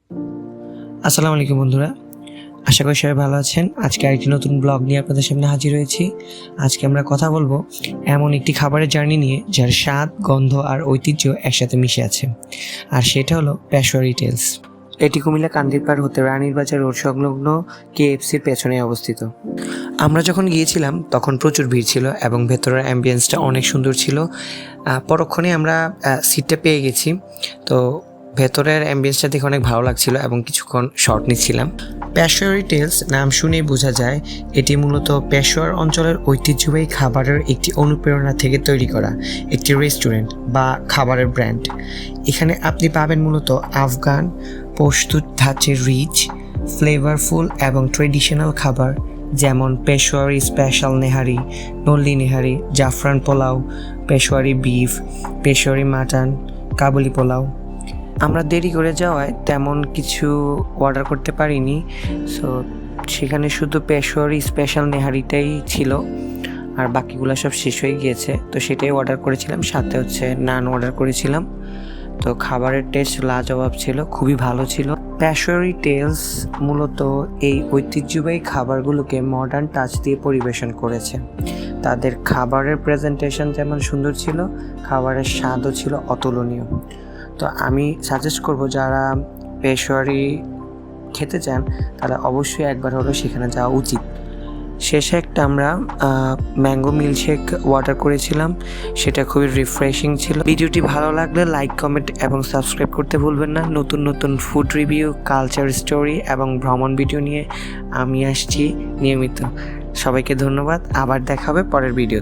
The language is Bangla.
আসসালামু আলাইকুম বন্ধুরা, আশা করি সবাই ভালো আছেন। আজকে আরেকটি নতুন ব্লগ নিয়ে আপনাদের সামনে হাজির হয়েছি। আজকে আমরা কথা বলবো এমন একটি খাবারের জার্নি নিয়ে যার স্বাদ, গন্ধ আর ঐতিহ্য একসাথে মিশে আছে, আর সেটা হলো পেশোয়ারি টেলস। এটি কুমিল্লা কান্দিরপাড় হতে রানীর বাজার রোড সংলগ্ন কেএফসির পেছনে অবস্থিত। আমরা যখন গিয়েছিলাম তখন প্রচুর ভিড় ছিল এবং ভেতরের অ্যাম্বিয়েন্সটা অনেক সুন্দর ছিল। পরক্ষণে আমরা সিটটা পেয়ে গেছি, তো ভেতরের অ্যাম্বিয়েন্সটা দেখে অনেক ভালো লাগছিল এবং কিছুক্ষণ শর্ট নিচ্ছিলাম। পেশোয়ারি টেলস নাম শুনেই বোঝা যায় এটি মূলত পেশোয়ার অঞ্চলের ঐতিহ্যবাহী খাবারের একটি অনুপ্রেরণা থেকে তৈরি করা একটি রেস্টুরেন্ট বা খাবারের ব্র্যান্ড। এখানে আপনি পাবেন মূলত আফগান প্রস্তুত ধাঁচের রিচ, ফ্লেভারফুল এবং ট্রেডিশনাল খাবার, যেমন পেশোয়ারি স্পেশাল নেহারি, নল্লি নেহারি, জাফরান পোলাও, পেশোয়ারি বিফ, পেশোয়ারি মাটন, কাবুলি পোলাও। আমরা দেরি করে যাওয়ায় তেমন কিছু অর্ডার করতে পারিনি, সো সেখানে শুধু পেশোয়ারি স্পেশাল নেহারিটাই ছিল, আর বাকিগুলো সব শেষ হয়ে গিয়েছে। তো সেটাই অর্ডার করেছিলাম, সাথে নান অর্ডার করেছিলাম। তো খাবারের টেস্ট লাজবাব ছিল, খুবই ভালো ছিল। পেশোয়ারি টেলস মূলত এই ঐতিহ্যবাহী খাবারগুলোকে মডার্ন টাচ দিয়ে পরিবেশন করেছে। তাদের খাবারের প্রেজেন্টেশন যেমন সুন্দর ছিল, খাবারের স্বাদও ছিল অতুলনীয়। তো আমি সাজেস্ট করব যারা পেশোয়ারি খেতে চান তারা অবশ্যই একবার হলো সেখানে যাওয়া উচিত। শেষে একটা আমরা ম্যাঙ্গো মিল্কশেক অর্ডার করেছিলাম, সেটা খুবই রিফ্রেশিং ছিল। ভিডিওটি ভালো লাগলে লাইক, কমেন্ট এবং সাবস্ক্রাইব করতে ভুলবেন না। নতুন নতুন ফুড রিভিউ, কালচার স্টোরি এবং ভ্রমণ ভিডিও নিয়ে আমি আসছি নিয়মিত। সবাইকে ধন্যবাদ, আবার দেখা হবে পরের ভিডিওতে।